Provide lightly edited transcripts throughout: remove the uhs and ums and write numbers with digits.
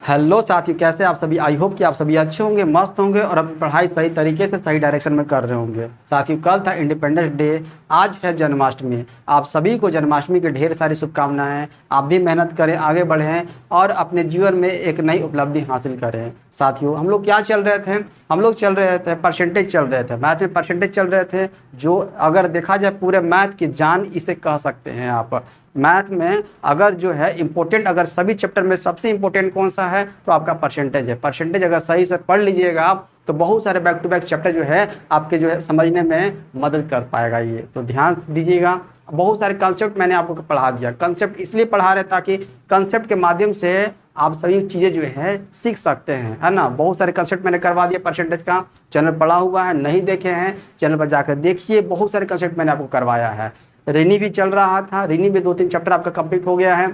Hello साथियों, कैसे आप सभी। आई होप कि आप सभी अच्छे होंगे, मस्त होंगे और अपनी पढ़ाई सही तरीके से सही डायरेक्शन में कर रहे होंगे। साथियों, कल था इंडिपेंडेंस डे, आज है जन्माष्टमी। आप सभी को जन्माष्टमी की ढेर सारी शुभकामनाएं। आप भी मेहनत करें, आगे बढ़ें और अपने जीवन में एक नई उपलब्धि हासिल करें। साथियों, हम लोग क्या चल रहे थे, हम लोग चल रहे थे परसेंटेज चल रहे थे, मैथ में परसेंटेज चल रहे थे। जो अगर देखा जाए पूरे मैथ की जान इसे कह सकते हैं आप। मैथ में अगर जो है इम्पोर्टेंट, अगर सभी चैप्टर में सबसे इम्पोर्टेंट कौन सा है तो आपका परसेंटेज है। परसेंटेज अगर सही से पढ़ लीजिएगा आप तो बहुत सारे बैक टू बैक चैप्टर जो है आपके जो है समझने में मदद कर पाएगा। ये तो ध्यान दीजिएगा। बहुत सारे कंसेप्ट मैंने आपको पढ़ा दिया। कंसेप्ट इसलिए पढ़ा रहे ताकि कंसेप्ट के माध्यम से आप सभी चीज़ें जो है सीख सकते हैं, है ना। बहुत सारे कंसेप्ट मैंने करवा दिया परसेंटेज का, चैनल पढ़ा हुआ है, नहीं देखे हैं चैनल पर जाकर देखिए। बहुत सारे कंसेप्ट मैंने आपको करवाया है। रीनी भी चल रहा था, रीनी में 2-3 चैप्टर आपका कंप्लीट हो गया है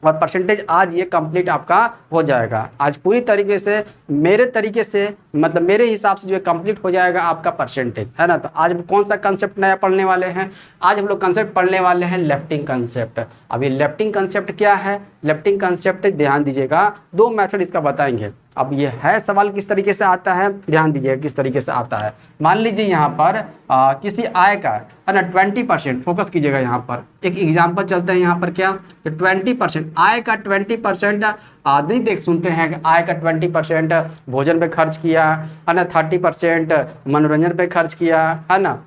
और परसेंटेज आज ये कंप्लीट आपका हो जाएगा। आज पूरी तरीके से मेरे तरीके से, मतलब मेरे हिसाब से जो है कंप्लीट हो जाएगा आपका परसेंटेज, है ना। तो आज हम कौन सा कंसेप्ट नया पढ़ने वाले हैं, आज हम लोग कंसेप्ट पढ़ने वाले हैं लेफ्टिंग कंसेप्ट। अब ये लेफ्टिंग कंसेप्ट क्या है, लेफ्टिंग कंसेप्ट ध्यान दीजिएगा, 2 मेथड इसका बताएंगे। अब ये है सवाल किस तरीके से आता है, ध्यान दीजिएगा किस तरीके से आता है। मान लीजिए यहाँ पर किसी आय का, है ना, 20%, फोकस कीजिएगा यहाँ पर। एक एग्जांपल चलते हैं यहाँ पर, क्या तो 20% आय का 20% नहीं देख सुनते हैं कि आय का 20% भोजन पे खर्च किया, है ना, 30% मनोरंजन पे खर्च किया, है ना।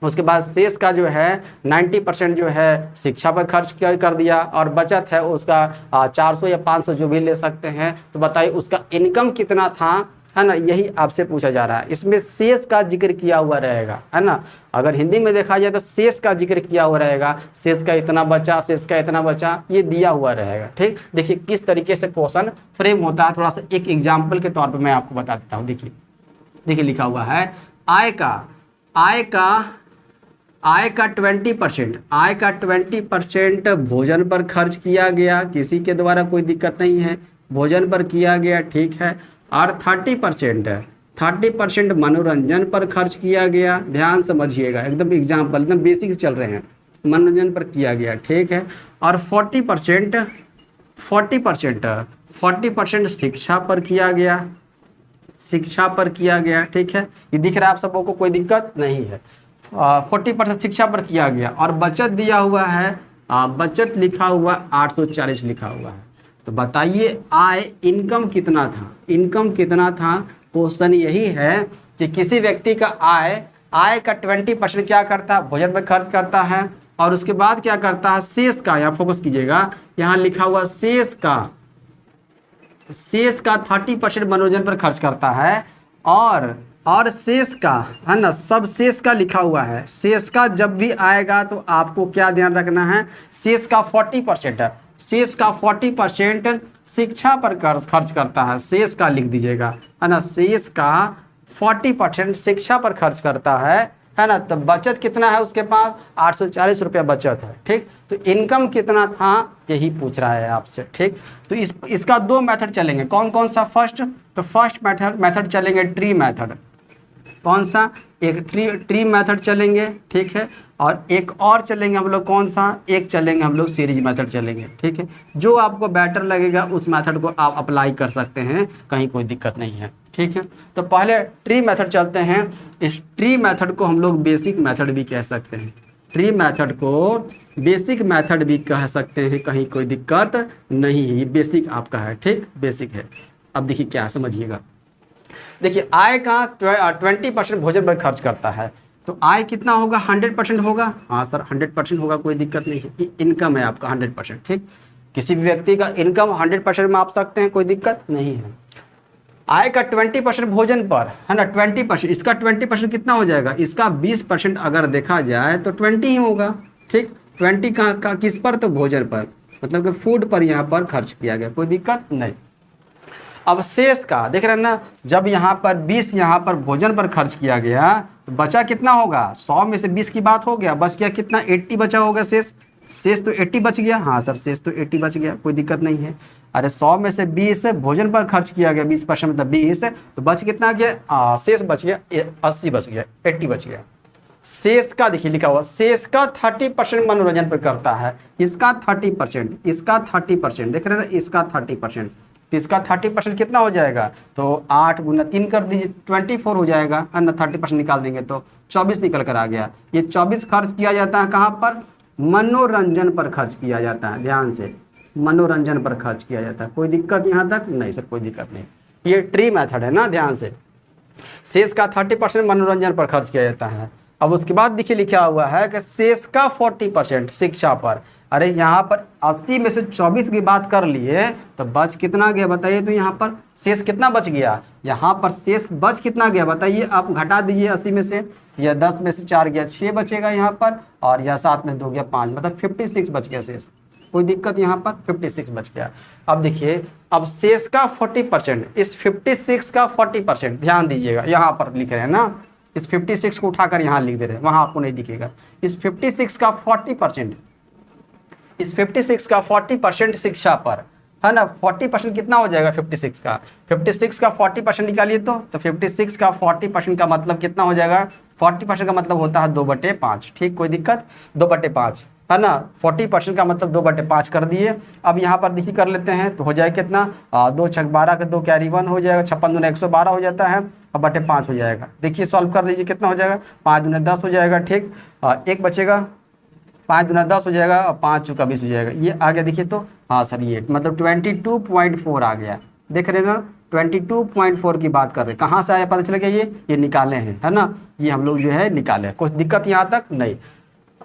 उसके बाद शेष का जो है 90% जो है शिक्षा पर खर्च कर दिया और बचत है उसका 400 या 500 जो भी ले सकते हैं। तो बताइए उसका इनकम कितना था, है ना, यही आपसे पूछा जा रहा है। इसमें शेष का जिक्र किया हुआ रहेगा, है ना। अगर हिंदी में देखा जाए तो शेष का जिक्र किया हुआ रहेगा, शेष का इतना बचा, शेष का इतना बचा, ये दिया हुआ रहेगा। ठीक, देखिए किस तरीके से क्वेश्चन फ्रेम होता है। थोड़ा सा एक एग्जाम्पल के तौर पर मैं आपको बता देता हूँ। देखिए देखिए लिखा हुआ है आय का 20%, आय का 20% भोजन पर खर्च किया गया, किसी के द्वारा कोई दिक्कत नहीं है, भोजन पर किया गया, ठीक है। और 30% मनोरंजन पर खर्च किया गया। ध्यान समझिएगा, एकदम एग्जाम्पल, एकदम बेसिक चल रहे हैं, मनोरंजन पर किया गया, ठीक है। और 40% शिक्षा पर किया गया, शिक्षा पर किया गया, ठीक है। ये दिख रहा है आप सबको, कोई दिक्कत नहीं है। 40% शिक्षा पर किया गया और बचत दिया हुआ है, बचत लिखा हुआ 840 लिखा हुआ है। तो बताइए आय, इनकम कितना था, इनकम कितना था। क्वेश्चन यही है कि किसी व्यक्ति का आय का 20% क्या करता है, भोजन पर खर्च करता है और उसके बाद क्या करता है, शेष का, यहाँ फोकस कीजिएगा, यहाँ लिखा हुआ शेष का 30% मनोरंजन पर खर्च करता है और शेष का, है ना, सब शेष का लिखा हुआ है। शेष का जब भी आएगा तो आपको क्या ध्यान रखना है, शेष का 40% है, शेष का 40% शिक्षा पर खर्च करता है, शेष का लिख दीजिएगा, है ना। शेष का 40% शिक्षा पर खर्च करता है ना। तो बचत कितना है उसके पास, 840 रुपया बचत है, ठीक। तो इनकम कितना था यही पूछ रहा है आपसे, ठीक। तो इसका 2 मेथड चलेंगे। कौन कौन सा, फर्स्ट मेथड चलेंगे ट्री मेथड। कौन सा, एक ट्री मेथड चलेंगे, ठीक है। और एक और चलेंगे हम लोग, कौन सा, एक चलेंगे हम लोग सीरीज मेथड चलेंगे, ठीक है। जो आपको बेटर लगेगा उस मेथड को आप अप्लाई कर सकते हैं, कहीं कोई दिक्कत नहीं है, ठीक है। तो पहले ट्री मेथड चलते हैं। इस ट्री मेथड को हम लोग बेसिक मेथड भी कह सकते हैं, ट्री मेथड को बेसिक मेथड भी कह सकते हैं, कहीं कोई दिक्कत नहीं है। ये बेसिक आपका है, ठीक, बेसिक है। अब देखिए क्या समझिएगा, देखिए आय का 20% भोजन पर खर्च करता है, तो आय कितना होगा, 100% होगा। हाँ सर 100% होगा, कोई दिक्कत नहीं है। इनकम है आपका 100%, ठीक। किसी भी व्यक्ति का इनकम 100% माप सकते हैं, कोई दिक्कत नहीं है। आय का 20% भोजन पर, है ना, 20%, इसका 20% कितना हो जाएगा, इसका 20% अगर देखा जाए तो 20 ही होगा, ठीक। 20 का किस पर, तो भोजन पर, मतलब कि फूड पर यहाँ पर खर्च किया गया, कोई दिक्कत नहीं। अब शेष का देख रहे हैं ना, जब यहाँ पर 20 यहाँ पर भोजन पर खर्च किया गया तो बचा कितना होगा, 100 में से 20 की बात हो गया, बच गया कितना, 80 बचा होगा शेष तो 80 बच गया। हाँ सर शेष तो 80 बच गया, कोई दिक्कत नहीं है। अरे 100 में से 20 भोजन पर खर्च किया गया, 20% मतलब 20, तो बच कितना गया, शेष बच गया 80 बच गया, 80 बच गया। शेष का देखिए लिखा हुआ, शेष का 30% मनोरंजन पर करता है, इसका 30%, इसका 30%, देख रहे हैं, इसका 30%, तो इसका 30% कितना हो जाएगा, तो 8 गुना 3 कर दीजिए 24 हो जाएगा, है ना। 30% निकाल देंगे तो 24 निकल कर आ गया। ये 24 खर्च किया जाता है कहाँ पर, मनोरंजन पर खर्च किया जाता है, ध्यान से, मनोरंजन पर खर्च किया जाता है। कोई दिक्कत यहाँ तक नहीं सर, कोई दिक्कत नहीं। ये ट्री मेथड है ना, ध्यान से। शेष का 30% मनोरंजन पर खर्च किया जाता है। अब उसके बाद देखिए लिखा हुआ है कि शेष का 40% शिक्षा पर। अरे यहाँ पर 80 में से 24 की बात कर लिए तो बच कितना गया बताइए, तो यहाँ पर शेष कितना बच गया, यहाँ पर शेष बच कितना गया बताइए, आप घटा दीजिए 80 में से, यह 10 में से 4 गया 6 बचेगा यहाँ पर, और यह 7 में 2 गया 5, मतलब 56 बच गया शेष। कोई दिक्कत यहाँ पर 56 बच गया। अब देखिए, अब शेष का 40%, इस 56 का 40% ध्यान दीजिएगा, यहाँ पर लिख रहे हैं ना, इस 56 को उठाकर यहाँ लिख दे रहे हैं, वहाँ आपको नहीं दिखेगा। इस 56 का 40%, इस 56 का 40% शिक्षा पर, है ना। 40% कितना हो जाएगा 56 का, 56 का 40% निकालिए तो 56 का 40% का मतलब कितना हो जाएगा, 40% का मतलब होता है 2/5, ठीक, कोई दिक्कत, 2/5, है ना। 40% का मतलब 2/5 कर दिए। अब यहाँ पर देखिए कर लेते हैं तो हो जाएगा कितना, 2 छक 12 के 2 कैरी 1 हो जाएगा, 56 दूना 112 हो जाता है, अब 5 हो जाएगा। देखिए सॉल्व कर लीजिए कितना हो जाएगा, 5 दूना 10 हो जाएगा, ठीक, एक बचेगा, 5 दूना 10 हो जाएगा और 5 चौका 20 हो जाएगा। ये आ गया देखिए, तो हाँ सर ये मतलब 22.4 आ गया, देख रहे हैं ना, 22.4 की बात कर रहे हैं। कहाँ से आया पता चल गया, ये निकाले हैं, है ना, ये हम लोग जो है निकाले, कुछ दिक्कत यहाँ तक नहीं।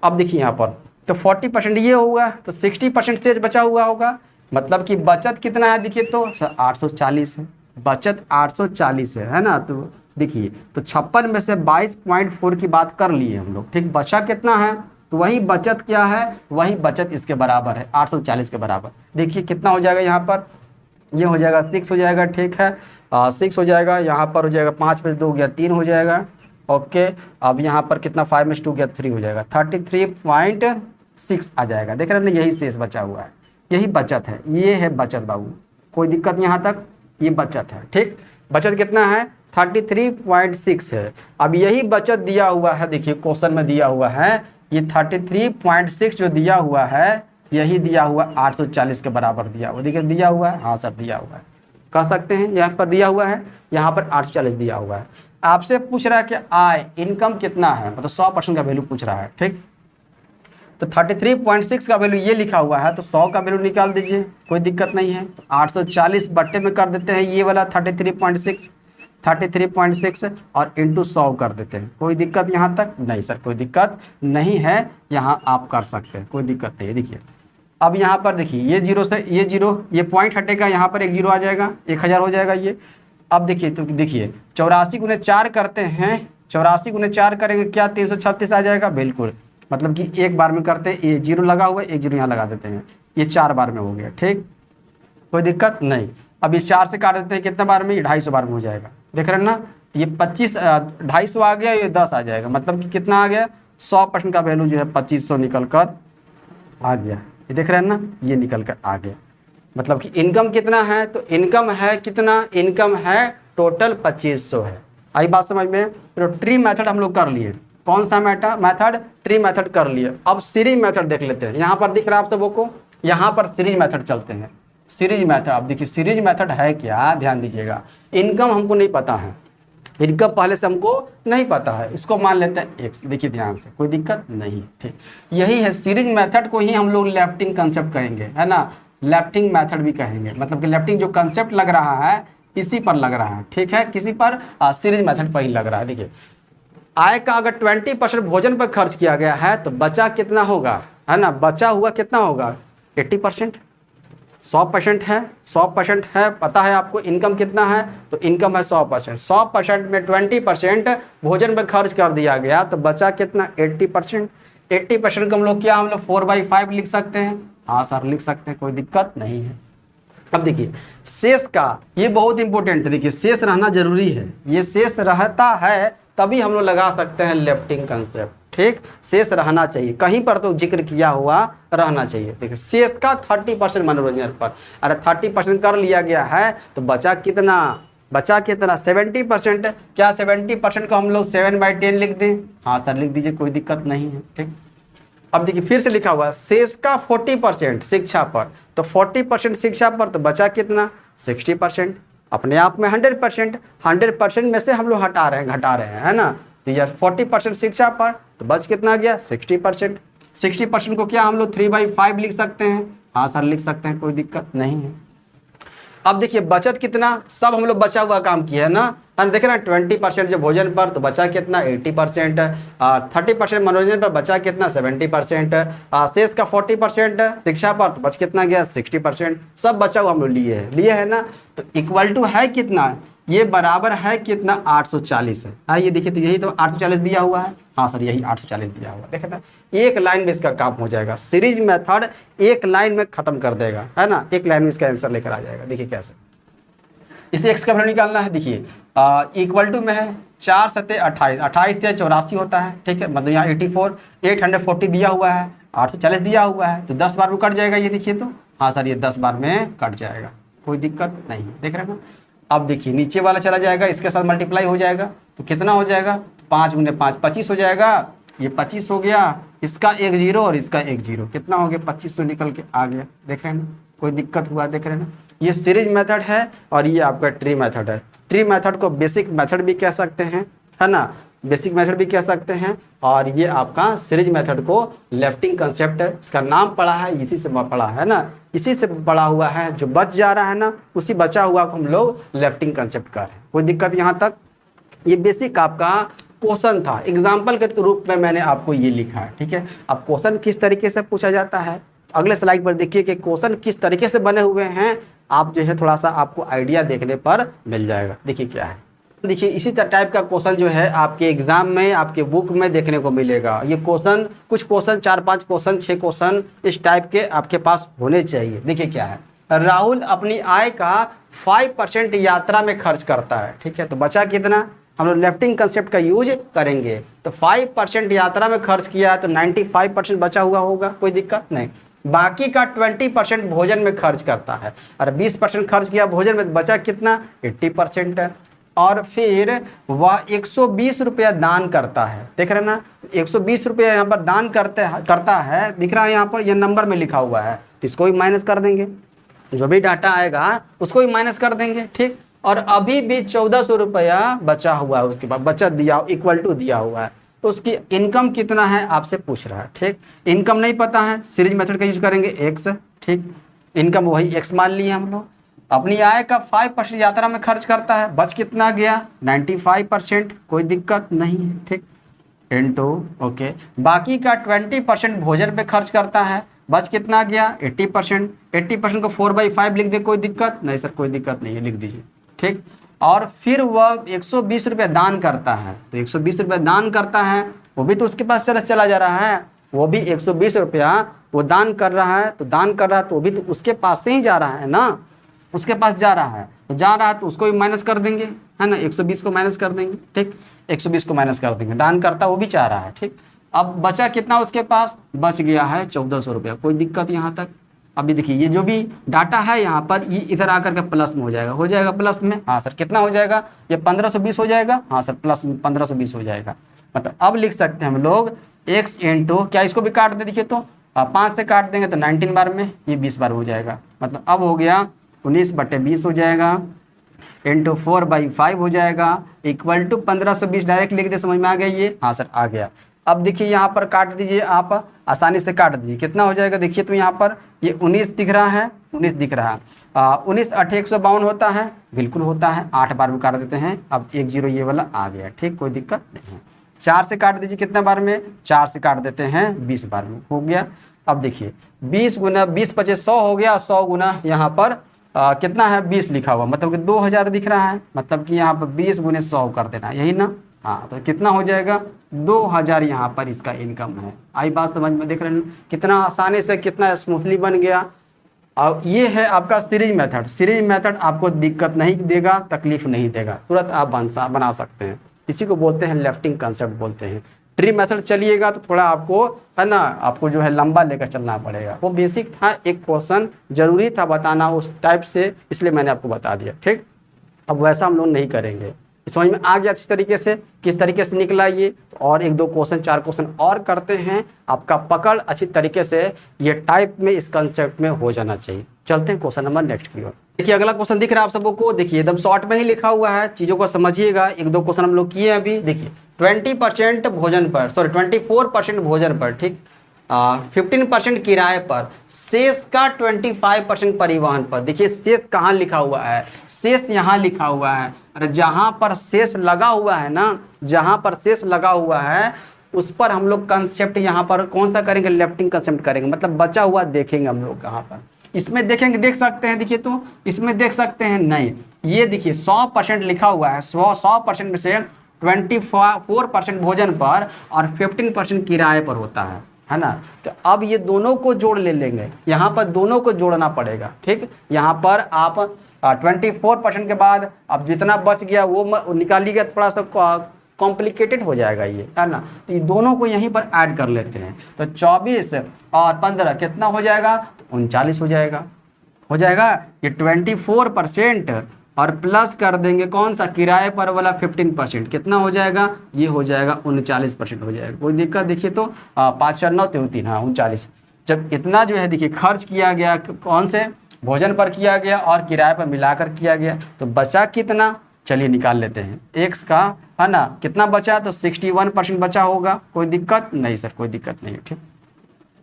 अब देखिए यहाँ पर तो 40% ये होगा, तो 60% शेष बचा हुआ होगा, मतलब कि बचत कितना है देखिए, तो 840 है, बचत 840 है ना। तो देखिए तो 56 में से 22.4 की बात कर लिए हम लोग, ठीक, बचा कितना है, तो वही बचत क्या है, वही बचत इसके बराबर है 840 के बराबर। देखिए कितना हो जाएगा यहाँ पर, ये हो जाएगा 6 हो जाएगा, ठीक है, 6 हो जाएगा, यहाँ पर हो जाएगा 5 में 2 गया 3 हो जाएगा, ओके। अब यहाँ पर कितना 5 में 2 गया 3 हो जाएगा, 33.6 आ जाएगा, देख रहे हैं ना, यही शेष बचा हुआ है, यही बचत है, ये है बचत बाबू, कोई दिक्कत यहाँ तक, ये बचत है, ठीक। बचत कितना है 33.6 है। अब यही बचत दिया हुआ है, देखिए क्वेश्चन में दिया हुआ है, ये 33.6 जो दिया हुआ है, यही दिया हुआ 840 के बराबर दिया हुआ, देखिए दिया हुआ है, हाँ सर दिया हुआ है, कह सकते हैं यहाँ पर दिया हुआ है, यहाँ पर 840 दिया हुआ है। आपसे पूछ रहा है कि आय इनकम कितना है, मतलब 100% का वैल्यू पूछ रहा है, ठीक। तो 33.6 का वैल्यू ये लिखा हुआ है, तो 100 का वैल्यू निकाल दीजिए, कोई दिक्कत नहीं है। तो 840 बट्टे में कर देते हैं ये वाला 33.6 और इंटू 100 कर देते हैं, कोई दिक्कत यहाँ तक नहीं सर, कोई दिक्कत नहीं है, यहाँ आप कर सकते हैं, कोई दिक्कत नहीं है। देखिए अब यहाँ पर देखिए, ये जीरो से ये जीरो, ये पॉइंट हटेगा, यहाँ पर एक जीरो आ जाएगा, 1000 हो जाएगा ये। अब देखिए, तो देखिए 84 गुने 4 करते हैं, 84 गुने 4 करेंगे क्या 336 आ जाएगा, बिल्कुल, मतलब कि एक बार में करते हैं, ये जीरो लगा हुआ है, एक जीरो यहाँ लगा देते हैं, ये 4 बार में हो गया, ठीक, कोई दिक्कत नहीं। अब इस 4 से काट देते हैं कितने बार में, ये 250 बार में हो जाएगा, देख रहे हैं ना, ये 250 आ गया, ये 10 आ जाएगा, मतलब कि कितना आ गया, 100% का वैल्यू जो है 2500 निकल कर आ गया, ये देख रहे हैं ना, ये निकल कर आ गया। मतलब कि इनकम कितना है, तो इनकम है कितना, इनकम है टोटल 2500 है। आई बात समझ में। तो ट्री मेथड हम लोग कर लिए, कौन सा मेथड, ट्री मेथड कर लिए। अब सीरीज मेथड देख लेते हैं, यहाँ पर दिख रहा है आप सबों को, यहाँ पर सीरीज मेथड चलते हैं। सीरीज मेथड, आप देखिए सीरीज मेथड है क्या, ध्यान दीजिएगा। इनकम हमको नहीं पता है, इनकम पहले से हमको नहीं पता है, इसको मान लेते हैं एक्स, देखिए ध्यान से, कोई दिक्कत नहीं, ठीक। यही है सीरीज मेथड को ही हम लोग लेफ्टिंग कंसेप्ट कहेंगे, है ना, लेफ्टिंग मेथड भी कहेंगे, मतलब कि लेफ्टिंग जो कंसेप्ट लग रहा है इसी पर लग रहा है, ठीक है, किसी पर सीरीज मेथड पर ही लग रहा है। देखिए आय का अगर 20% भोजन पर खर्च किया गया है तो बचा कितना होगा, है ना, बचा हुआ कितना होगा 80%, 100% है, 100% है, पता है आपको इनकम कितना है, तो इनकम है 100%, 100% में 20% भोजन पर खर्च कर दिया गया तो बचा कितना 80%। 80% को हम लोग क्या, हम लोग 4/5 लिख सकते हैं, हाँ सर लिख सकते हैं, कोई दिक्कत नहीं है। अब देखिए शेष का, ये बहुत इंपॉर्टेंट है, देखिए शेष रहना जरूरी है, ये शेष रहता है तभी हम लोग लगा सकते हैं लेफ्टिंग कंसेप्ट, ठीक, शेष रहना चाहिए, कहीं पर तो जिक्र किया हुआ रहना चाहिए। देखिए शेष का 30% मनोरंजन पर, अरे 30% कर लिया गया है तो बचा कितना, बचा कितना 70%, क्या 70% को हम लोग 7/10 लिख दें, हाँ सर लिख दीजिए, कोई दिक्कत नहीं है, ठीक। अब देखिए फिर से लिखा हुआ है शेष का 40% शिक्षा पर, तो 40% शिक्षा पर तो बचा कितना 60%, अपने आप में 100%, 100% में से हम लोग हटा रहे हैं घटा रहे हैं, है ना। तो यार 40% शिक्षा पर तो बच कितना गया 60%। 60% को क्या हम लोग 3/5 लिख सकते हैं, हाँ सर लिख सकते हैं, कोई दिक्कत नहीं है। अब देखिए बचत कितना, सब हम लोग बचा हुआ काम किया है ना, देखे ना 20% जो भोजन पर तो बचा कितना 80%, 30% मनोरंजन पर बचा कितना 70%, शेष का 40% शिक्षा पर तो बच कितना गया 60%, सब बचा हुआ हम लोग लिए है ना। तो इक्वल टू है कितना, ये बराबर है कितना 840 है, ये देखिए तो यही तो 840 दिया हुआ है, हाँ सर यही 840 दिया हुआ है, देखे ना एक लाइन में इसका काम हो जाएगा, सीरीज मेथड एक लाइन में खत्म कर देगा, है ना, एक लाइन में इसका आंसर लेकर आ जाएगा। देखिए कैसे, इसे एक्स का वैल्यू निकालना है, देखिए इक्वल टू में है 4 7 28, 28 या 84 होता है, ठीक है, मतलब यहाँ 840 दिया हुआ है, 840 दिया हुआ है, तो 10 बार में कट जाएगा, ये देखिए तो हाँ सर ये 10 बार में कट जाएगा, कोई दिक्कत नहीं, देख रहे हैं ना। अब देखिए नीचे वाला चला जाएगा, इसके साथ मल्टीप्लाई हो जाएगा तो कितना हो जाएगा, तो 5 × 5 25 हो जाएगा, ये 25 हो गया, इसका 1 0 और इसका 1 0, कितना हो गया 2500 निकल के आ गया, देख रहे हैं ना, कोई दिक्कत हुआ, देख रहे हैं ना। ये सीरीज मेथड है और ये आपका ट्री मेथड है। ट्री मेथड को बेसिक मेथड भी कह सकते हैं, है ना, बेसिक मेथड भी कह सकते हैं, और ये आपका सीरीज मेथड को लेफ्टिंग कंसेप्ट, इसका नाम पड़ा है इसी से पड़ा है ना, इसी से पड़ा हुआ है, जो बच जा रहा है ना उसी बचा हुआ को हम लोग लेफ्टिंग कंसेप्ट कर रहे हैं, कोई दिक्कत यहाँ तक। ये बेसिक आपका क्वेश्चन था, एग्जाम्पल के रूप में मैंने आपको ये लिखा है, ठीक है। अब क्वेश्चन किस तरीके से पूछा जाता है, अगले स्लाइड पर देखिए कि क्वेश्चन किस तरीके से बने हुए हैं, आप जो है थोड़ा सा आपको आइडिया देखने पर मिल जाएगा। देखिए क्या है, देखिए इसी टाइप का क्वेश्चन जो है आपके एग्जाम में आपके बुक में देखने को मिलेगा। ये क्वेश्चन कुछ क्वेश्चन 4-5 क्वेश्चन 6 क्वेश्चन इस टाइप के आपके पास होने चाहिए। देखिए क्या है, राहुल अपनी आय का 5% यात्रा में खर्च करता है, ठीक है, तो बचा कितना, हम लोग लेफ्टिंग कंसेप्ट का यूज करेंगे, तो 5% यात्रा में खर्च किया तो 95% बचा हुआ होगा, कोई दिक्कत नहीं। बाकी का 20% भोजन में खर्च करता है, और 20% खर्च किया भोजन में, बचा कितना 80% है। और फिर वह 120 रुपया दान करता है, देख रहे ना 120 रुपया यहाँ पर दान करता है, दिख रहा है यहाँ पर, यह नंबर में लिखा हुआ है, तो इसको भी माइनस कर देंगे, जो भी डाटा आएगा उसको भी माइनस कर देंगे, ठीक। और अभी भी 1400 रुपया बचा हुआ है, उसके बाद बचत दिया इक्वल टू दिया हुआ है, तो उसकी इनकम कितना है आपसे पूछ रहा है, ठीक। इनकम नहीं पता है, सीरीज मेथड का यूज करेंगे एक्स, ठीक, इनकम वही एक्स मान लिए हम लोग। अपनी आय का 5% यात्रा में खर्च करता है, बच कितना गया 95%, कोई दिक्कत नहीं है, ठीक, इनटू ओके। बाकी का 20% भोजन पे खर्च करता है, बच कितना गया 80%, 80% को 4/5 लिख दे, कोई दिक्कत नहीं सर, कोई दिक्कत नहीं है, लिख दीजिए, ठीक। और फिर वह 120 रुपये दान करता है, तो 120 रुपये दान करता है, वो भी तो उसके पास चला जा रहा है, वो भी 120 रुपया वो दान कर रहा है, तो दान कर रहा है तो वो भी तो उसके पास से ही जा रहा है ना, उसके पास जा रहा है, तो जा रहा है तो उसको भी माइनस कर देंगे, है ना, 120 को माइनस कर देंगे, ठीक, 120 को माइनस कर देंगे, दान करता वो भी चाह रहा है, ठीक। अब बचा कितना उसके पास, बच गया है 1400 रुपया, कोई दिक्कत यहाँ तक। अभी देखिए ये जो भी डाटा है यहाँ पर, ये इधर आकर के प्लस में हो जाएगा प्लस में, हाँ सर कितना हो जाएगा, ये 1520 हो जाएगा, हाँ सर प्लस में 1520 हो जाएगा। मतलब अब लिख सकते हैं हम लोग x इंटू, क्या इसको भी काट दे, देखिए तो 5 से काट देंगे तो 19 बार में ये 20 बार हो जाएगा, मतलब अब हो गया 19/20 हो जाएगा, इंटू 4/5 हो जाएगा, इक्वल टू 1520 डायरेक्ट लिख दे, समझ में आ गया ये, हाँ सर आ गया। अब देखिए यहाँ पर काट दीजिए, आप आसानी से काट दीजिए, कितना हो जाएगा, देखिए तो यहाँ पर ये 19 दिख रहा है, 19 दिख रहा है, 19 8 152 होता है, बिल्कुल होता है, 8 बार में काट देते हैं, अब 1 0 ये वाला आ गया, ठीक, कोई दिक्कत नहीं है। 4 से काट दीजिए, कितने बार में, 4 से काट देते हैं 20 बार में, हो गया। अब देखिए 20 × 20 × 100 हो गया, 100 गुना यहाँ पर कितना है 20 लिखा हुआ, मतलब कि 2000 दिख रहा है, मतलब कि यहाँ पर 20 × 100 कर देना, यही ना, हाँ, तो कितना हो जाएगा 2000 यहाँ पर इसका इनकम है। आई बात समझ में, देख रहे हैं कितना आसानी से कितना स्मूथली बन गया। और ये है आपका सीरीज मेथड। सीरीज मेथड आपको दिक्कत नहीं देगा, तकलीफ नहीं देगा, तुरंत आप बना सकते हैं, इसी को बोलते हैं लेफ्टिंग कंसेप्ट बोलते हैं। ट्री मेथड चलिएगा तो थोड़ा आपको है ना, आपको जो है लंबा लेकर चलना पड़ेगा। वो बेसिक था, एक क्वेश्चन जरूरी था बताना उस टाइप से, इसलिए मैंने आपको बता दिया, ठीक। अब वैसा हम लोग नहीं करेंगे, समझ में आ गया अच्छी तरीके से किस तरीके से निकला ये। और एक दो क्वेश्चन 4 क्वेश्चन और करते हैं, आपका पकड़ अच्छी तरीके से ये टाइप में इस कंसेप्ट में हो जाना चाहिए। चलते हैं क्वेश्चन नंबर नेक्स्ट की ओर। देखिए अगला क्वेश्चन दिख रहा है आप सबों को, देखिए एकदम शॉर्ट में ही लिखा हुआ है, चीज़ों को समझिएगा। एक दो क्वेश्चन हम लोग किए अभी। देखिए 20% भोजन पर, सॉरी 24% भोजन पर, ठीक, 15% किराए पर, शेष का 25% परिवहन पर। देखिए शेष कहाँ लिखा हुआ है, शेष यहाँ लिखा हुआ है। अरे जहाँ पर शेष लगा हुआ है ना, जहाँ पर शेष लगा हुआ है उस पर हम लोग कंसेप्ट यहाँ पर कौन सा करेंगे, लेफ्टिंग कंसेप्ट करेंगे, मतलब बचा हुआ देखेंगे हम लोग। कहाँ पर इसमें देखेंगे, देख सकते हैं, देखिए तो इसमें देख सकते हैं नहीं, ये देखिए 100% लिखा हुआ है। 100% में से 24% भोजन पर और 15% किराए पर होता है ना। तो अब ये दोनों को जोड़ ले लेंगे, यहाँ पर दोनों को जोड़ना पड़ेगा, ठीक। यहाँ पर आप 24% के बाद अब जितना बच गया वो निकालिएगा, थोड़ा सा कॉम्प्लिकेटेड हो जाएगा ये, है ना। तो ये दोनों को यहीं पर ऐड कर लेते हैं, तो 24 और 15 कितना हो जाएगा, तो 39 हो जाएगा, हो जाएगा। ये 24% और प्लस कर देंगे कौन सा, किराए पर वाला 15%, कितना हो जाएगा, ये हो जाएगा 39% हो जाएगा। कोई दिक्कत, देखिए तो 5 4 9 3 3, हाँ 39। जब इतना जो है देखिए खर्च किया गया, कौन से भोजन पर किया गया और किराए पर मिलाकर किया गया, तो बचा कितना, चलिए निकाल लेते हैं। एक्स का, है ना, कितना बचा, तो 61% बचा होगा। कोई दिक्कत नहीं सर, कोई दिक्कत नहीं है, ठीक।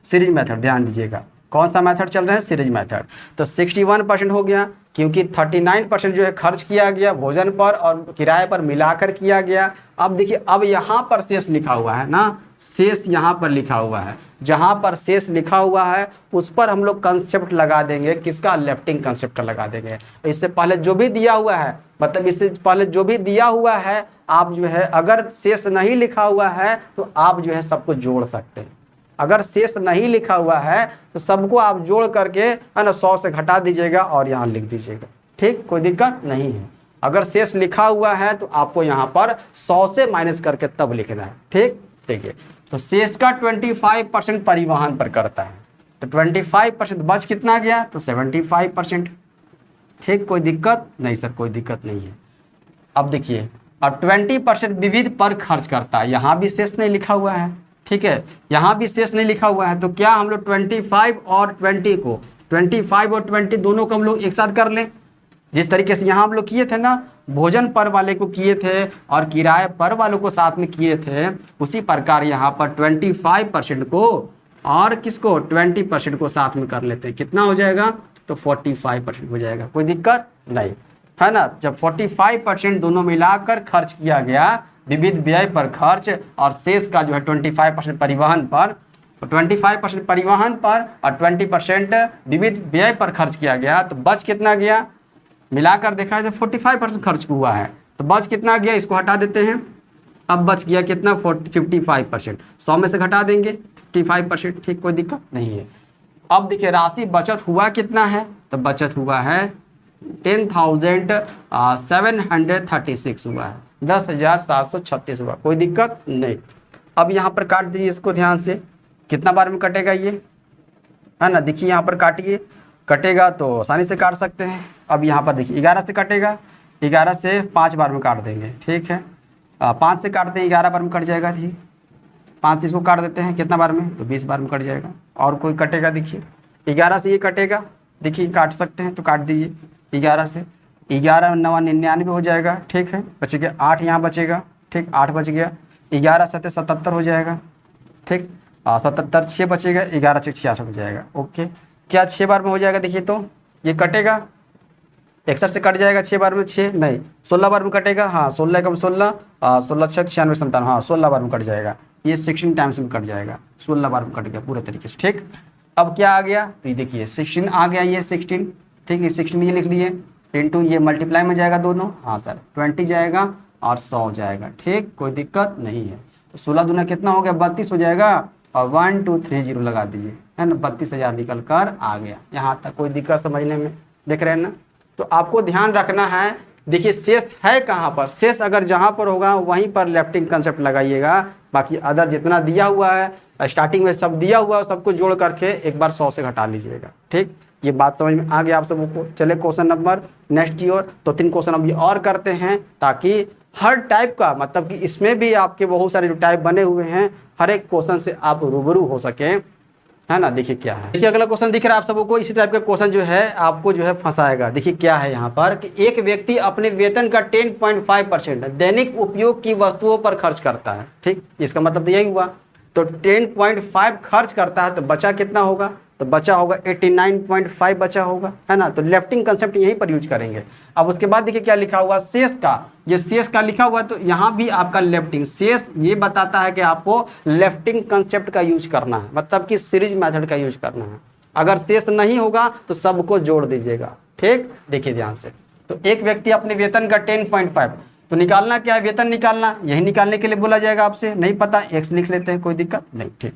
सीरीज मेथड ध्यान दीजिएगा, कौन सा मेथड चल रहा है, सीरीज मेथड। तो 61% हो गया, क्योंकि 39% जो है खर्च किया गया भोजन पर और किराए पर मिलाकर किया गया। अब देखिए अब यहाँ पर शेष लिखा हुआ है ना, शेष यहाँ पर लिखा हुआ है, जहाँ पर शेष लिखा हुआ है उस पर हम लोग कंसेप्ट लगा देंगे, किसका, लेफ्टिंग कंसेप्ट का लगा देंगे। इससे पहले जो भी दिया हुआ है, मतलब इससे पहले जो भी दिया हुआ है, आप जो है अगर शेष नहीं लिखा हुआ है तो आप जो है सबको जोड़ सकते हैं। अगर शेष नहीं लिखा हुआ है तो सबको आप जोड़ करके, है ना, 100 से घटा दीजिएगा और यहाँ लिख दीजिएगा, ठीक, कोई दिक्कत नहीं है। अगर शेष लिखा हुआ है तो आपको यहाँ पर 100 से माइनस करके तब लिखना है, ठीक। देखिए तो शेष का 25% परिवहन पर करता है, तो 25% बच कितना गया, तो 75%, ठीक, कोई दिक्कत नहीं सर, कोई दिक्कत नहीं है। अब देखिए अब 20% विविध पर खर्च करता है, यहाँ भी शेष नहीं लिखा हुआ है, ठीक है, यहाँ भी शेष नहीं लिखा हुआ है। तो क्या हम लोग 25 और 20 को, 25 और 20 दोनों को हम लोग एक साथ कर लें, जिस तरीके से यहाँ हम लोग किए थे ना, भोजन पर वाले को किए थे और किराए पर वालों को साथ में किए थे, उसी प्रकार यहाँ पर 25% को और किसको, 20% को साथ में कर लेते हैं। कितना हो जाएगा, तो 45% हो जाएगा। कोई दिक्कत नहीं, है ना। जब 45% दोनों मिलाकर खर्च किया गया, विविध व्यय पर खर्च और शेष का जो है 25% परिवहन पर, 25% परिवहन पर और 20% विविध व्यय पर खर्च किया गया, तो बच कितना गया, मिलाकर देखा जाए 45% खर्च हुआ है, तो बच कितना गया, इसको हटा देते हैं। अब बच गया कितना, 55%, 100 में से घटा देंगे 55%, ठीक, कोई दिक्कत नहीं है। अब देखिए राशि बचत हुआ कितना है, तो बचत हुआ है 10,736 हुआ है, 10,736 हुआ, कोई दिक्कत नहीं। अब यहाँ पर काट दीजिए इसको ध्यान से, कितना बार में कटेगा ये, है ना। देखिए यहाँ पर काटिए, कटेगा तो आसानी से काट सकते हैं। अब यहाँ पर देखिए 11 से कटेगा, 11 से 5 बार में काट देंगे, ठीक है। 5 से काटते हैं 11 बार में कट जाएगा, ठीक। 5 से इसको काट देते हैं कितना बार में, तो 20 बार में कट जाएगा। और कोई कटेगा, देखिए 11 से ये कटेगा, देखिए काट सकते हैं तो काट दीजिए 11 से, 11 9 99 हो जाएगा, ठीक है। बचेगा 8 यहाँ बचेगा, ठीक, 8 बच गया। 11 7 77 हो जाएगा, ठीक, 77 6 बचेगा, 11 6 66 हो जाएगा, ओके। क्या 6 बार में हो जाएगा, देखिए तो ये कटेगा, 61 से कट जाएगा 6 बार में, 6 नहीं 16 बार में कटेगा, हाँ 16 कम 16, 16 6 96 97, हाँ 16 बार में कट जाएगा, ये 16 टाइम्स में कट जाएगा, 16 बार में कट गया पूरे तरीके से, ठीक। अब क्या आ गया, तो ये देखिए 16 आ गया, ये 16, ठीक है, 16 ये लिख लिए, इंटू ये मल्टीप्लाई में जाएगा दोनों, हाँ सर 20 जाएगा और 100 जाएगा, ठीक, कोई दिक्कत नहीं है। तो 16 दूना कितना हो गया, 32 हो जाएगा और 1 2 3 0 लगा दीजिए, है ना, 32,000 निकल कर आ गया। यहाँ तक कोई दिक्कत समझने में, देख रहे हैं ना। तो आपको ध्यान रखना है, देखिए शेष है कहाँ पर, शेष अगर जहाँ पर होगा वहीं पर लेफ्टिंग कंसेप्ट लगाइएगा, बाकी अदर जितना दिया हुआ है स्टार्टिंग में सब दिया हुआ है सबको जोड़ करके एक बार 100 से घटा लीजिएगा, ठीक। ये बात समझ में आ गया आप सबको। चले क्वेश्चन नंबर नेक्स्ट की ओर। तो 3 क्वेश्चन अभी और करते हैं ताकि हर टाइप का, मतलब कि इसमें भी आपके बहुत सारे जो टाइप बने हुए हैं, हर एक क्वेश्चन से आप रूबरू हो सके, है ना। देखिए क्या है, देखिए अगला क्वेश्चन दिख रहा है आप सबको को, इसी टाइप का क्वेश्चन जो है आपको जो है फंसाएगा। देखिए क्या है यहाँ पर कि एक व्यक्ति अपने वेतन का 10.5% दैनिक उपयोग की वस्तुओं पर खर्च करता है, ठीक, इसका मतलब तो यही हुआ। तो 10.5 खर्च करता है तो बचा कितना होगा, तो बचा होगा 89.5 बचा होगा, है ना। तो लेफ्टिंग कंसेप्ट यहीं पर यूज करेंगे। अब उसके बाद देखिए क्या लिखा हुआ, शेष का, ये शेष का लिखा हुआ, तो यहाँ भी आपका लेफ्टिंग शेष ये बताता है कि आपको लेफ्टिंग कंसेप्ट का यूज करना है, मतलब कि सीरीज मेथड का यूज करना है। अगर शेष नहीं होगा तो सबको जोड़ दीजिएगा, ठीक। देखिए ध्यान से, तो एक व्यक्ति अपने वेतन का 10.5, तो निकालना क्या है, वेतन निकालना, यही निकालने के लिए बोला जाएगा आपसे, नहीं पता x लिख लेते हैं, कोई दिक्कत नहीं, ठीक।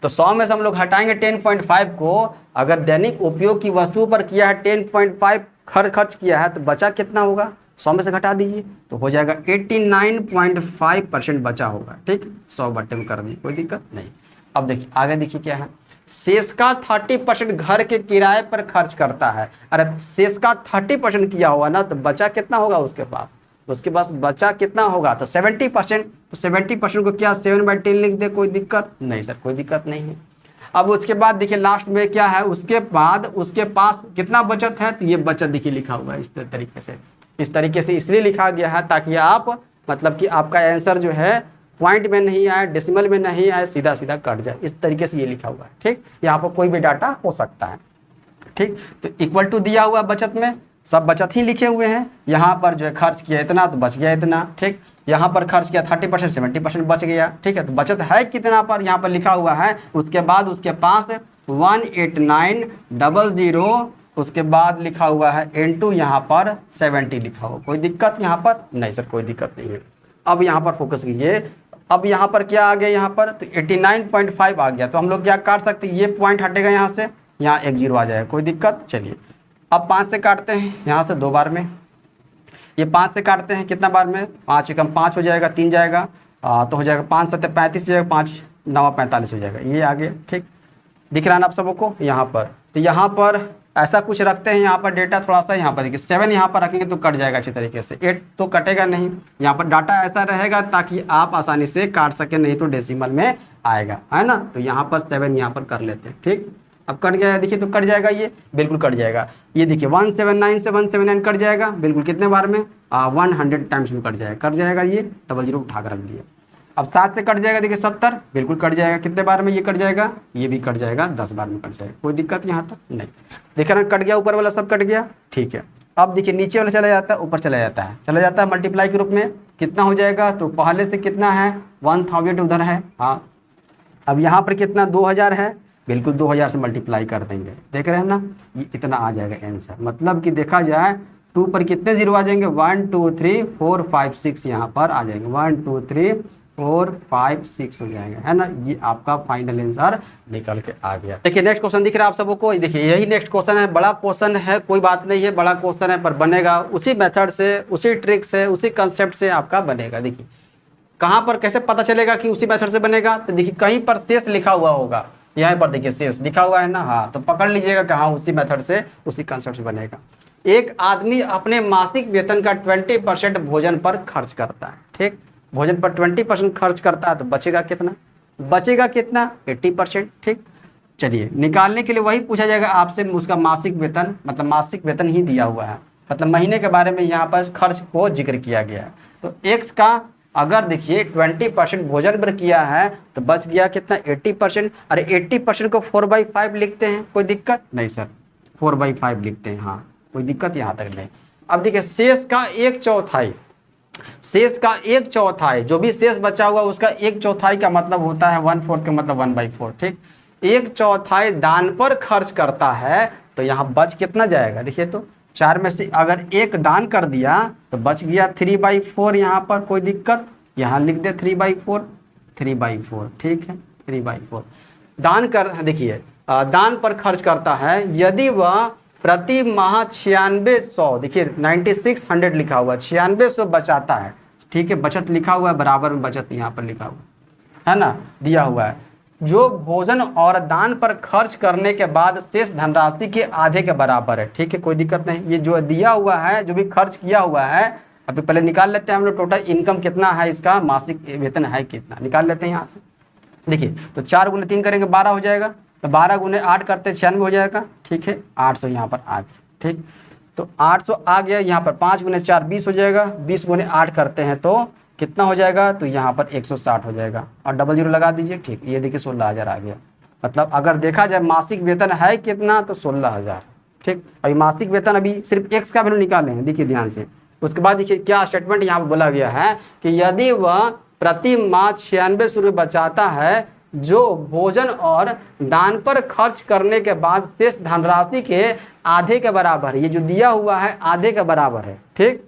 तो 100 में से हम लोग हटाएंगे 10.5 को, अगर दैनिक उपयोग की वस्तुओं पर किया है 10.5 खर्च किया है तो बचा कितना होगा, 100 में से घटा दीजिए तो हो जाएगा 89.5% बचा होगा, ठीक। 100 बट्टे में कर दी, कोई दिक्कत नहीं। अब देखिए आगे, देखिए क्या है, शेष का 30% घर के किराए पर खर्च करता है। अरे शेष का 30% किया हुआ ना, तो बचा कितना होगा उसके पास बचा कितना होगा, तो 70%। तो 70% को क्या 7/10 लिख दे, कोई दिक्कत नहीं सर, कोई दिक्कत नहीं है। अब उसके बाद देखिए लास्ट में क्या है, उसके बाद उसके पास कितना बचत है, तो ये बचत देखिए लिखा हुआ है इस तरीके से इसलिए लिखा गया है ताकि आप, मतलब कि आपका आंसर जो है पॉइंट में नहीं आए, डेसिमल में नहीं आए, सीधा सीधा कट जाए, इस तरीके से ये लिखा हुआ है, ठीक। यहाँ पर कोई भी डाटा हो सकता है, ठीक। तो इक्वल टू दिया हुआ बचत में सब बचत ही लिखे हुए हैं, यहाँ पर जो है खर्च किया इतना तो बच गया इतना, ठीक। यहाँ पर खर्च किया 30%, 70% बच गया, ठीक है। तो बचत है कितना पर यहाँ पर लिखा हुआ है, उसके बाद उसके पास 18900, उसके बाद लिखा हुआ है इनटू यहाँ पर 70 लिखा हुआ, कोई दिक्कत यहाँ पर नहीं सर, कोई दिक्कत नहीं है। अब यहाँ पर फोकस कीजिए, अब यहाँ पर क्या आ गया, यहाँ पर तो 89.5 आ गया, तो हम लोग क्या काट सकते हैं, ये पॉइंट हटेगा यहाँ से, यहाँ एक 0 आ जाएगा, कोई दिक्कत। चलिए अब 5 से काटते हैं, यहाँ से 2 बार में, ये 5 से काटते हैं कितना बार में, 5 एकम 5 हो जाएगा, 3 जाएगा, तो हो जाएगा 5 7 35 हो जाएगा, 5 9 45 हो जाएगा, ये आ गया, ठीक। दिख रहा है ना आप सबको यहाँ पर। तो यहाँ पर ऐसा कुछ रखते हैं, यहाँ पर डेटा थोड़ा सा, यहाँ पर देखिए 7 यहाँ पर रखेंगे तो कट जाएगा अच्छी तरीके से, 8 तो कटेगा नहीं, यहाँ पर डाटा ऐसा रहेगा ताकि आप आसानी से काट सके, नहीं तो डेसिमल में आएगा, है ना। तो यहाँ पर 7 यहाँ पर कर लेते हैं, ठीक। अब कट गया, देखिए तो कट जाएगा, ये बिल्कुल कट जाएगा, ये देखिए 179 से 179 कट जाएगा, बिल्कुल कितने बार में 100 टाइम्स में कट जाएगा, ये 00 उठा कर रख दिया। अब 7 से कट जाएगा, देखिए 70 बिल्कुल कट जाएगा, कितने बार में ये कट जाएगा, ये भी कट जाएगा, 10 बार में कट जाएगा, कोई दिक्कत यहाँ तक नहीं। देखा ना, कट गया, ऊपर वाला सब कट गया, ठीक है। अब देखिए नीचे वाला चला जाता है, ऊपर चला जाता है मल्टीप्लाई के रूप में, कितना हो जाएगा, तो पहले से कितना है 1000 उधर है, हाँ। अब यहाँ पर कितना 2000 है, बिल्कुल 2000 से मल्टीप्लाई कर देंगे, देख रहे हैं ना, ये इतना आ जाएगा आंसर। मतलब कि देखा जाए 2 पर कितने 0 आ जाएंगे, 1 2 3 4 5 6 यहाँ पर आ जाएंगे, 1 2 3 4 5 6 हो जाएगा, है ना। ये आपका फाइनल आंसर निकल के आ गया। देखिए नेक्स्ट क्वेश्चन दिख रहा है आप सबको, देखिए यही नेक्स्ट क्वेश्चन है, बड़ा क्वेश्चन है, कोई बात नहीं है, बड़ा क्वेश्चन है पर बनेगा उसी मेथड से, उसी ट्रिक से, उसी कंसेप्ट से आपका बनेगा। देखिए कहाँ पर कैसे पता चलेगा कि उसी मेथड से बनेगा, तो देखिए कहीं पर शेष लिखा हुआ होगा, यहाँ पर देखिए शेष लिखा हुआ है ना, हाँ, तो पकड़ लीजिएगा कहाँ उसी मेथड से, उसी कंसेप्ट से बनेगा। एक आदमी अपने मासिक वेतन का 20% भोजन पर खर्च करता है, ठीक। भोजन पर 20% खर्च करता है तो बचेगा कितना, 80%, ठीक। चलिए निकालने के लिए वही पूछा जाएगा आपसे, उसका मासिक वेतन, मतलब मासिक वेतन ही दिया हुआ है, मतलब महीने के बारे में यहाँ पर खर्च को जिक्र किया गया है। तो एक्स का अगर देखिए 20% भोजन पर किया है तो बच गया कितना 80%। अरे 80% को 4/5 लिखते हैं, कोई दिक्कत नहीं सर, 4/5 लिखते हैं, हाँ, कोई दिक्कत यहाँ तक नहीं। अब देखिए शेष का 1/4, जो भी शेष बचा हुआ उसका 1/4 का मतलब होता है 1/4 का मतलब 1/4, ठीक। 1/4 दान पर खर्च करता है, तो यहाँ बच कितना जाएगा, देखिए तो 4 में से अगर 1 दान कर दिया तो बच गया 3/4, यहाँ पर कोई दिक्कत, यहाँ लिख दे 3/4, ठीक है, 3/4 दान कर, देखिए दान पर खर्च करता है यदि वह प्रति माह 9600, देखिए 9600 लिखा हुआ, 9600 बचाता है, ठीक है, बचत लिखा हुआ है, बराबर में बचत यहाँ पर लिखा हुआ है ना, दिया हुआ है, जो भोजन और दान पर खर्च करने के बाद शेष धनराशि के आधे के बराबर है, ठीक है, कोई दिक्कत नहीं। ये जो दिया हुआ है, जो भी खर्च किया हुआ है, अभी पहले निकाल लेते हैं हम लोग टोटल इनकम कितना है, इसका मासिक वेतन है कितना, निकाल लेते हैं यहाँ से। देखिए तो 4 गुने 3 करेंगे 12 हो जाएगा, तो 12 गुने 8 करते 96 हो जाएगा, ठीक है। 800 यहाँ पर आ गया, ठीक। तो 800 आ गया, यहाँ पर 5 गुने 4 20 हो जाएगा, 20 गुने 8 करते हैं तो कितना हो जाएगा, तो यहाँ पर 160 हो जाएगा और डबल जीरो लगा दीजिए, ठीक। ये देखिए 16,000 आ गया। मतलब अगर देखा जाए मासिक वेतन है कितना, तो 16,000, ठीक। अभी मासिक वेतन अभी सिर्फ एक्स का वैल्यू निकाले हैं, देखिए ध्यान से। उसके बाद देखिए क्या स्टेटमेंट यहाँ पर बोला गया है कि यदि वह प्रति माह 96 रुपये बचाता है जो भोजन और दान पर खर्च करने के बाद शेष धनराशि के आधे के बराबर है। ये जो दिया हुआ है आधे के बराबर है, ठीक।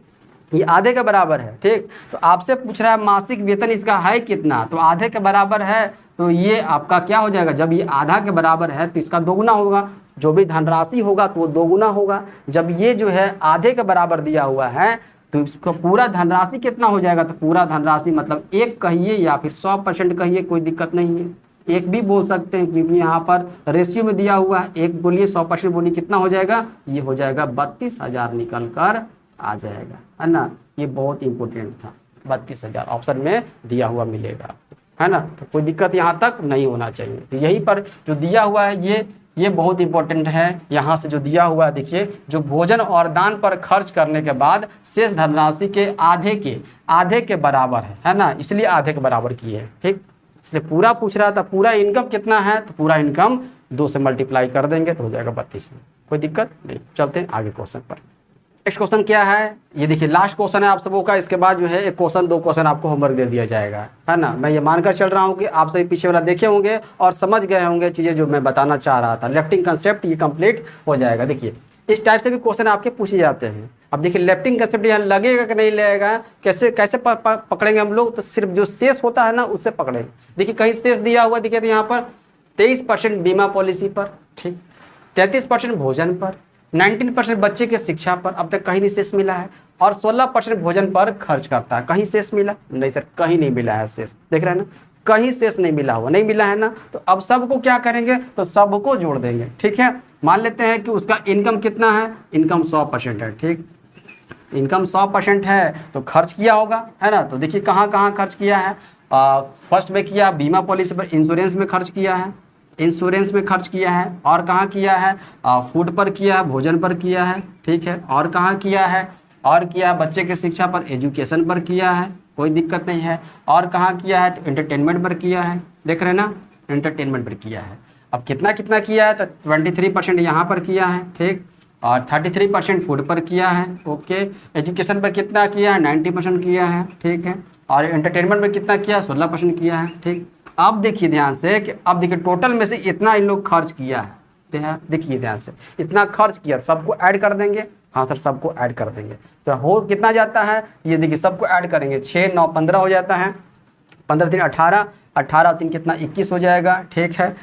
ये आधे के बराबर है, ठीक। तो आपसे पूछ रहा है मासिक वेतन इसका है कितना, तो आधे के बराबर है, तो ये आपका क्या हो जाएगा, जब ये आधा के बराबर है तो इसका दोगुना होगा, जो भी धनराशि होगा तो वो दोगुना होगा। जब ये जो है आधे के बराबर दिया हुआ है तो इसका पूरा धनराशि कितना हो जाएगा, तो पूरा धनराशि मतलब 1 कहिए या फिर 100% कहिए, कोई दिक्कत नहीं है, 1 भी बोल सकते हैं क्योंकि यहाँ पर रेशियो में दिया हुआ है। 1 बोलिए 100% बोलिए, कितना हो जाएगा, ये हो जाएगा 32,000 निकल कर आ जाएगा, है ना। ये बहुत इंपॉर्टेंट था, 32,000 ऑप्शन में दिया हुआ मिलेगा, है ना। तो कोई दिक्कत यहाँ तक नहीं होना चाहिए। तो यहीं पर जो दिया हुआ है ये बहुत इंपॉर्टेंट है। यहाँ से जो दिया हुआ है देखिए, जो भोजन और दान पर खर्च करने के बाद शेष धनराशि के आधे के बराबर है ना, इसलिए आधे के बराबर किए है, ठीक। इसलिए पूरा पूछ रहा था, पूरा इनकम कितना है, तो पूरा इनकम 2 से मल्टीप्लाई कर देंगे तो हो जाएगा 32 में, कोई दिक्कत नहीं। चलते हैं आगे क्वेश्चन पर। नेक्स्ट क्वेश्चन क्या है, ये देखिए लास्ट क्वेश्चन है आप सबों का। इसके बाद जो है एक क्वेश्चन 2 क्वेश्चन आपको होमवर्क दे दिया जाएगा, है ना। मैं ये मानकर चल रहा हूँ कि आप सभी पीछे वाला देखे होंगे और समझ गए होंगे चीज़ें जो मैं बताना चाह रहा था। लेफ्टिंग कंसेप्ट ये कंप्लीट हो जाएगा। देखिए इस टाइप से भी क्वेश्चन आपके पूछे जाते हैं। अब देखिए लेफ्टिंग कंसेप्ट यहाँ लगेगा कि नहीं लगेगा, कैसे पकड़ेंगे हम लोग, तो सिर्फ जो शेष होता है ना उससे पकड़ेंगे। देखिए कहीं शेष दिया हुआ देखिए, तो यहाँ पर 23% बीमा पॉलिसी पर, ठीक, 33% भोजन पर, 19% बच्चे के शिक्षा पर, अब तक कहीं नहीं शेष मिला है, और 16% भोजन पर खर्च करता है। कहीं शेष मिला नहीं सर, कहीं नहीं मिला है शेष, देख रहे हैं ना, कहीं शेष नहीं मिला हुआ, नहीं मिला है ना। तो अब सबको क्या करेंगे, तो सबको जोड़ देंगे, ठीक है। मान लेते हैं कि उसका इनकम कितना है, इनकम 100% है, ठीक। इनकम 100% है तो खर्च किया होगा, है ना। तो देखिए कहाँ कहाँ खर्च किया है, फर्स्ट में किया बीमा पॉलिसी पर, इंश्योरेंस में खर्च किया है, इंश्योरेंस में खर्च किया है, और कहाँ किया है, फूड पर किया है, भोजन पर किया है, ठीक है। और कहाँ किया है, और किया है बच्चे के शिक्षा पर, एजुकेशन पर किया है, कोई दिक्कत नहीं है। और कहाँ किया है, तो एंटरटेनमेंट पर किया है, देख रहे हैं ना, एंटरटेनमेंट पर किया है। अब कितना कितना किया है, तो 23% यहाँ पर किया है, ठीक, और 33% फूड पर किया है, ओके। एजुकेशन पर कितना किया है, 90% किया है, ठीक है। और एंटरटेनमेंट में कितना किया, 16% किया है, ठीक। अब देखिए ध्यान से कि अब देखिए टोटल में से इतना इन लोग खर्च किया है, देखिए ध्यान से इतना खर्च किया, सबको ऐड कर देंगे, हाँ सर सबको ऐड कर देंगे। तो हो कितना जाता है, ये देखिए सबको ऐड करेंगे, 6 9 15 हो जाता है, 15 3 18, 18 3 कितना 21 हो जाएगा, ठीक है।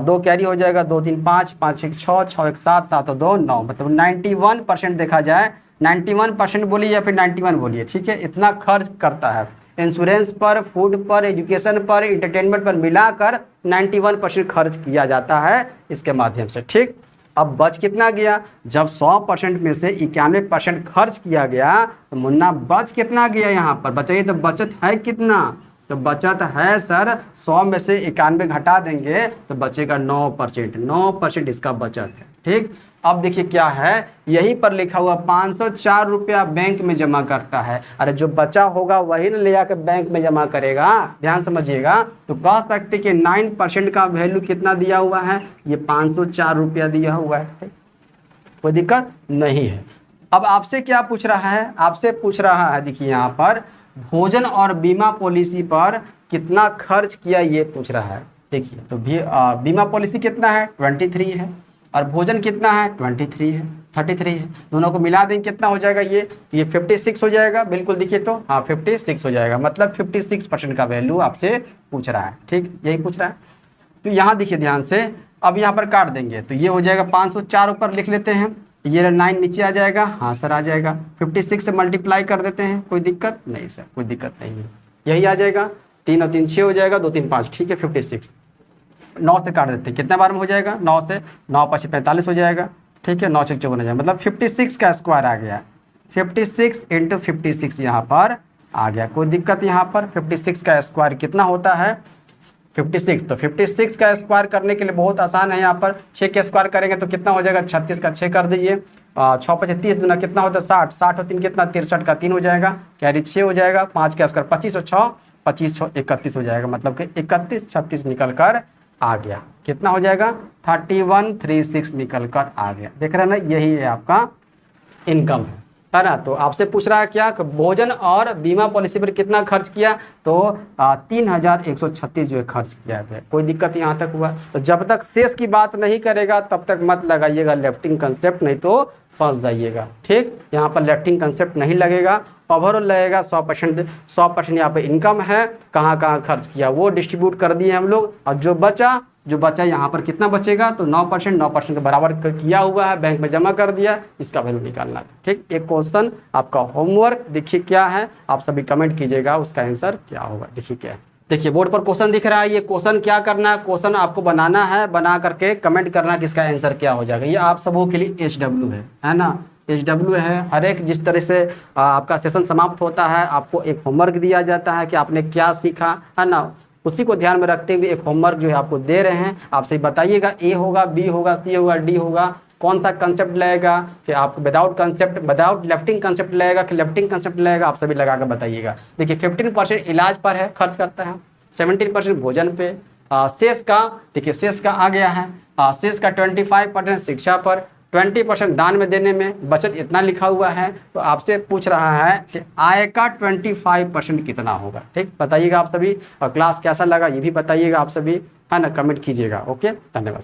2 कैरी हो जाएगा, 2 3 5, 5 1 6, 6 1 7, 7 2 9, मतलब 91% देखा जाए, 91% बोलिए या फिर 91 बोलिए, ठीक है। इतना खर्च करता है इंश्योरेंस पर, फूड पर, एजुकेशन पर, एंटरटेनमेंट पर मिलाकर 91% खर्च किया जाता है इसके माध्यम से, ठीक। अब बच कितना गया, जब 100% में से 91% खर्च किया गया तो मुन्ना बच कितना गया, यहाँ पर बताइए तो बचत है कितना, तो बचत है सर 100 में से 91 घटा देंगे तो बचेगा 9%, 9% इसका बचत है, ठीक। अब देखिए क्या है, यहीं पर लिखा हुआ 504 रुपया बैंक में जमा करता है। अरे जो बचा होगा वही ना ले जाकर बैंक में जमा करेगा, ध्यान समझिएगा। तो कह सकते कि 9% का वैल्यू कितना दिया हुआ है, ये 504 रुपया दिया हुआ है, कोई दिक्कत नहीं है। अब आपसे क्या पूछ रहा है, आपसे पूछ रहा है देखिए यहाँ पर भोजन और बीमा पॉलिसी पर कितना खर्च किया ये पूछ रहा है। देखिए तो बीमा पॉलिसी कितना है 23 है, और भोजन कितना है 23 है, 33 है, दोनों को मिला देंगे कितना हो जाएगा, ये 56 हो जाएगा, बिल्कुल देखिए तो हाँ 56 हो जाएगा, मतलब 56% का वैल्यू आपसे पूछ रहा है, ठीक, यही पूछ रहा है। तो यहाँ देखिए ध्यान से, अब यहाँ पर काट देंगे तो ये हो जाएगा 504 ऊपर लिख लेते हैं, ये 9 नीचे आ जाएगा, हाँ सर आ जाएगा, 56 से मल्टीप्लाई कर देते हैं, कोई दिक्कत नहीं सर, कोई दिक्कत नहीं है, यही आ जाएगा, 3 और 3 6 हो जाएगा, 2 3 5, ठीक है। 56 9 से काट देते हैं, कितने बार में हो जाएगा, 9 से 9 5 45 हो जाएगा, ठीक है, 9 6 54 हो जाएगा, मतलब 56 का स्क्वायर आ गया, 56 इंटू 56 यहाँ पर आ गया। कोई दिक्कत यहाँ पर? 56 का स्क्वायर कितना होता है? 56। तो 56 का स्क्वायर करने के लिए बहुत आसान है। यहाँ पर 6 का स्क्वायर करेंगे तो कितना हो जाएगा? 36 का 6 कर दीजिए। 6 × 5 = 30 दूना कितना होता है? 60। 60 और 3 कितना? 63 का 3 हो जाएगा, कैरी 6 हो जाएगा। 5 का स्क्वायर 25 और 6 25 6 31 हो जाएगा, मतलब कि 31 36 निकल कर आ गया। कितना हो जाएगा? 3136 निकल कर आ गया। देख रहे हैं ना, यही है आपका इनकम है ना। तो आपसे पूछ रहा है क्या कि भोजन और बीमा पॉलिसी पर कितना खर्च किया? तो 3136 जो है खर्च किया गया। कोई दिक्कत यहाँ तक हुआ? तो जब तक शेष की बात नहीं करेगा तब तक मत लगाइएगा लेफ्टिंग कंसेप्ट, नहीं तो फंस जाइएगा। ठीक, यहाँ पर लेफ्टिंग कंसेप्ट नहीं लगेगा, ओवरऑल लगेगा। 100% यहाँ पे इनकम है, कहाँ कहाँ खर्च किया वो डिस्ट्रीब्यूट कर दिए हम लोग। और जो बचा यहाँ पर कितना बचेगा? तो 9% के बराबर किया हुआ है, बैंक में जमा कर दिया, इसका वैल्यू निकालना है। ठीक, एक क्वेश्चन आपका होमवर्क देखिए क्या है, आप सभी कमेंट कीजिएगा उसका आंसर क्या होगा। देखिए क्या है, देखिए बोर्ड पर क्वेश्चन दिख रहा है। ये क्वेश्चन क्या करना है? क्वेश्चन आपको बनाना है, बना करके कमेंट करना कि इसका आंसर क्या हो जाएगा। ये आप सबों के लिए HW है ना, HW है। हर एक जिस तरह से आपका सेशन समाप्त होता है, आपको एक होमवर्क दिया जाता है कि आपने क्या सीखा, है ना। उसी को ध्यान में रखते हुए एक होमवर्क जो है आपको दे रहे हैं। आप सही बताइएगा, A होगा, B होगा, C होगा, D होगा, कौन सा कंसेप्ट लगेगा कि आपको विदाउट लेफ्टिंग कंसेप्ट लगेगा कि लेफ्टिंग कंसेप्ट लगेगा, आप सभी लगा कर बताइएगा। देखिए 15% इलाज पर है, खर्च करता है, 17% भोजन पे, शेष का देखिए शेष का आ गया है, शेष का 25% शिक्षा पर, 20% दान में देने में बचत इतना लिखा हुआ है। तो आपसे पूछ रहा है कि आय का 25% कितना होगा। ठीक, बताइएगा आप सभी। और क्लास कैसा लगा ये भी बताइएगा आप सभी, है ना, कमेंट कीजिएगा। ओके, धन्यवाद।